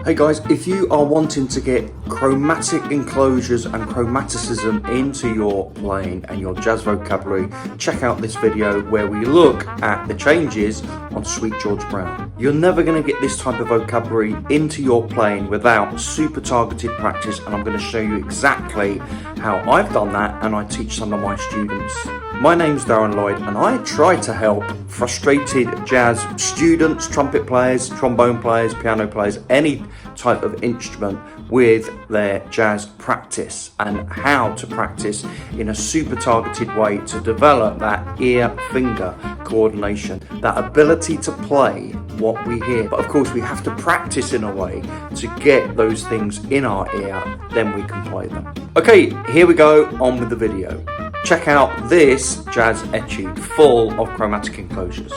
Hey guys, if you are wanting to get chromatic enclosures and chromaticism into your playing and your jazz vocabulary, check out this video where we look at the changes on Sweet George Brown. You're never going to get this type of vocabulary into your playing without super targeted practice, and I'm going to show you exactly how I've done that and I teach some of my students. My name's Darren Lloyd and I try to help frustrated jazz students, trumpet players, trombone players, piano players, any type of instrument with their jazz practice and how to practice in a super targeted way to develop that ear-finger coordination, that ability to play what we hear. But of course we have to practice in a way to get those things in our ear, then we can play them. Okay, here we go, on with the video. Check out this jazz etude full of chromatic enclosures.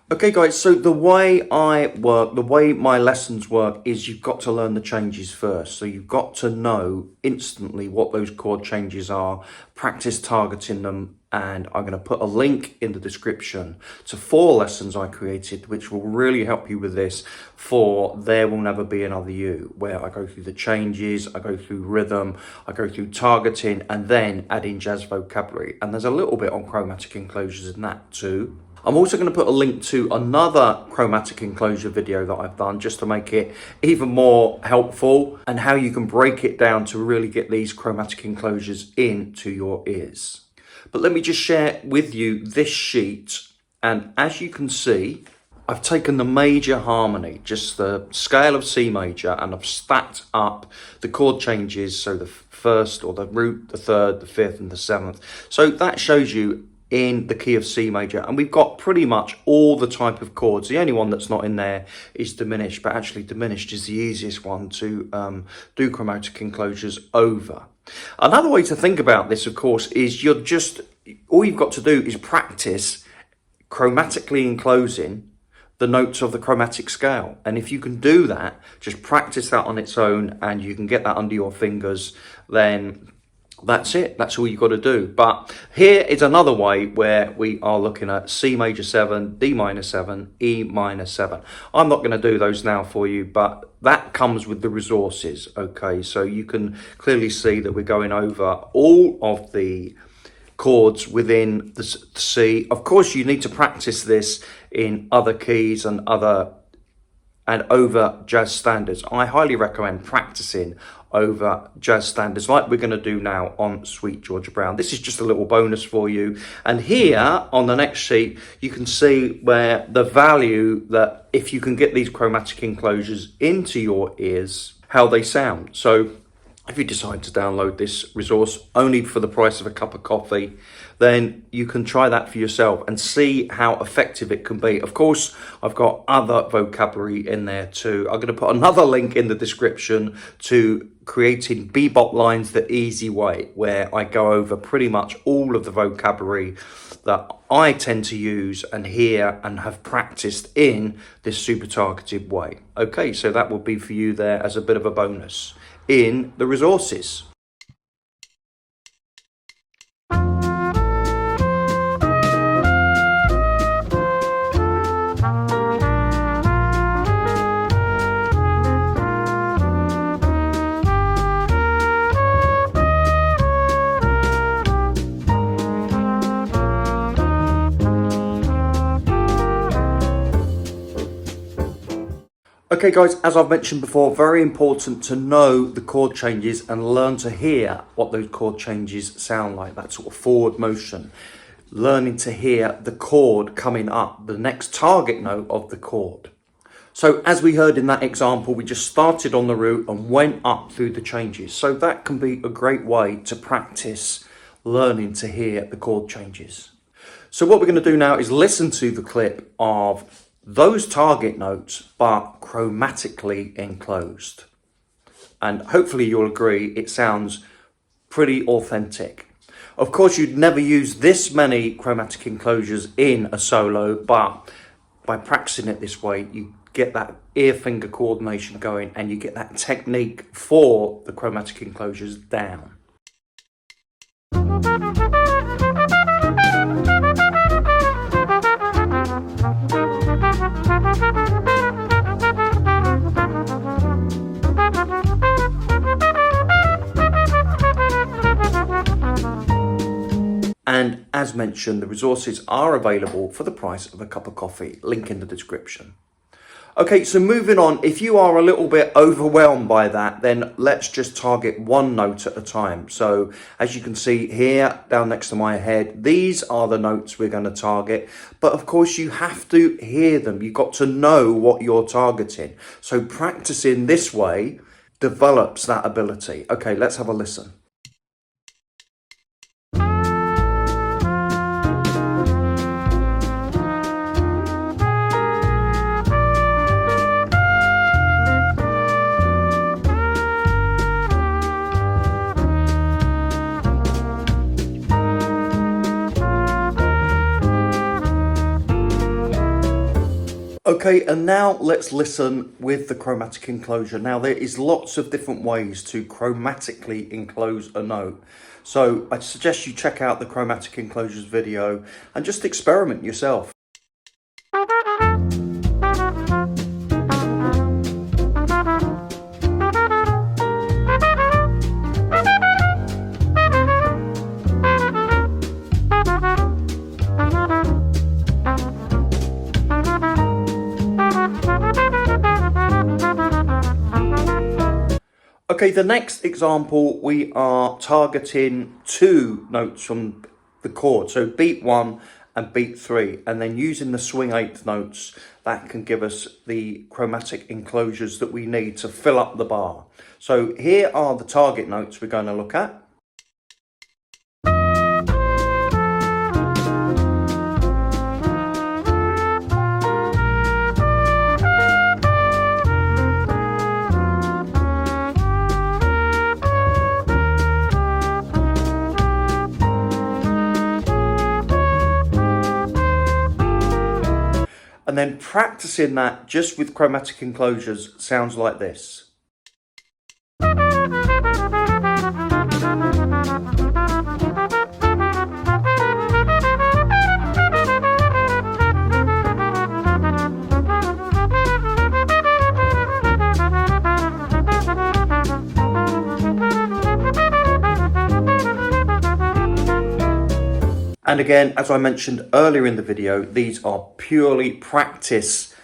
Okay guys, so the way I work, the way my lessons work is you've got to learn the changes first. So you've got to know instantly what those chord changes are, practice targeting them, and I'm going to put a link in the description to 4 lessons I created which will really help you with this for There Will Never Be Another You, where I go through the changes, I go through rhythm, I go through targeting, and then add in jazz vocabulary. And there's a little bit on chromatic enclosures in that too. I'm also going to put a link to another chromatic enclosure video that I've done just to make it even more helpful, and how you can break it down to really get these chromatic enclosures into your ears. But let me just share with you this sheet, and as you can see, I've taken the major harmony, just the scale of C major, and I've stacked up the chord changes, so the first or the root, the third, the fifth and the seventh. So that shows you in the key of C major, and we've got pretty much all the type of chords. The only one that's not in there is diminished, but actually diminished is the easiest one to do chromatic enclosures over. Another way to think about this, of course, is all you've got to do is practice chromatically enclosing the notes of the chromatic scale. And if you can do that, just practice that on its own, and you can get that under your fingers, then that's it. That's all you've got to do. But here is another way where we are looking at C major 7, D minor 7, E minor 7. I'm not going to do those now for you, but that comes with the resources. Okay, so you can clearly see that we're going over all of the chords within the C. Of course, you need to practice this in other keys and over jazz standards. I highly recommend practicing over jazz standards like we're going to do now on Sweet George Brown. This is just a little bonus for you. And here on the next sheet, you can see where the value that if you can get these chromatic enclosures into your ears, how they sound. So if you decide to download this resource only for the price of a cup of coffee, then you can try that for yourself and see how effective it can be. Of course, I've got other vocabulary in there too. I'm going to put another link in the description to creating bebop lines the easy way, where I go over pretty much all of the vocabulary that I tend to use and hear and have practiced in this super targeted way. Okay, so that will be for you there as a bit of a bonus in the resources. Okay guys, as I've mentioned before, very important to know the chord changes and learn to hear what those chord changes sound like, that sort of forward motion. Learning to hear the chord coming up, the next target note of the chord. So as we heard in that example, we just started on the root and went up through the changes. So that can be a great way to practice learning to hear the chord changes. So what we're going to do now is listen to the clip of those target notes, but chromatically enclosed. And hopefully you'll agree it sounds pretty authentic. Of course, you'd never use this many chromatic enclosures in a solo, but by practicing it this way, you get that ear-finger coordination going and you get that technique for the chromatic enclosures down. And as mentioned, the resources are available for the price of a cup of coffee, link in the description. Okay, so moving on, if you are a little bit overwhelmed by that, then let's just target one note at a time. So as you can see here, down next to my head, these are the notes we're going to target. But of course, you have to hear them. You've got to know what you're targeting. So practicing this way develops that ability. Okay, let's have a listen. Okay, and now let's listen with the chromatic enclosure. Now there is lots of different ways to chromatically enclose a note. So I suggest you check out the chromatic enclosures video and just experiment yourself. Okay, the next example, we are targeting two notes from the chord. So beat 1 and beat 3, and then using the swing 8th notes, that can give us the chromatic enclosures that we need to fill up the bar. So here are the target notes we're going to look at. And then practicing that just with chromatic enclosures sounds like this. And again, as I mentioned earlier in the video, these are purely practice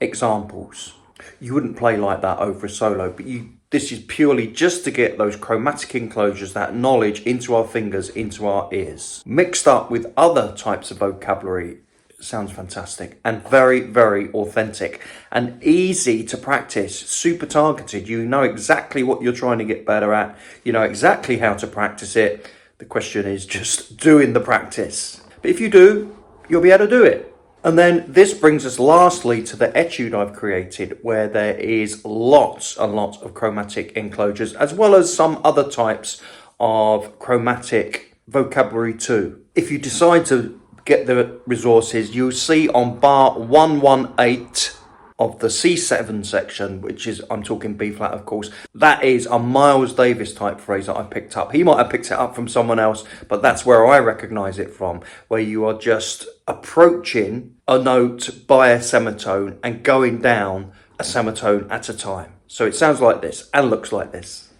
examples. You wouldn't play like that over a solo, but this is purely just to get those chromatic enclosures, that knowledge into our fingers, into our ears. Mixed up with other types of vocabulary, sounds fantastic and very, very authentic and easy to practice, super targeted. You know exactly what you're trying to get better at. You know exactly how to practice it. The question is just doing the practice. But if you do, you'll be able to do it. And then this brings us lastly to the etude I've created, where there is lots and lots of chromatic enclosures, as well as some other types of chromatic vocabulary too. If you decide to get the resources, you'll see on bar 118 of the C7 section, which is, I'm talking B flat of course, that is a Miles Davis type phrase that I picked up. He might have picked it up from someone else, but that's where I recognize it from, where you are just approaching a note by a semitone and going down a semitone at a time. So it sounds like this and looks like this.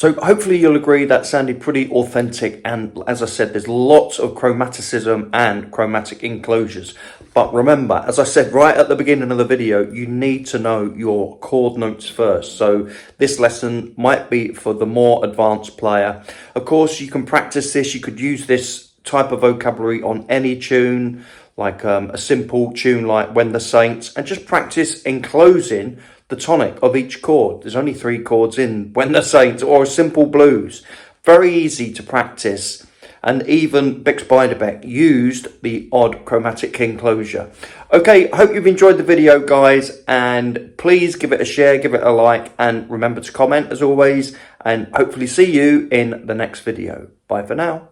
So hopefully you'll agree that sounded pretty authentic, and as I said, there's lots of chromaticism and chromatic enclosures. But remember, as I said right at the beginning of the video, you need to know your chord notes first. So this lesson might be for the more advanced player. Of course, you can practice this. You could use this type of vocabulary on any tune, like a simple tune like When the Saints, and just practice enclosing the tonic of each chord. There's only 3 chords in When the Saints, or a simple blues. Very easy to practice. And even Bix Beiderbecke used the odd chromatic enclosure. Okay, I hope you've enjoyed the video, guys, and please give it a share, give it a like, and remember to comment as always, and hopefully see you in the next video. Bye for now.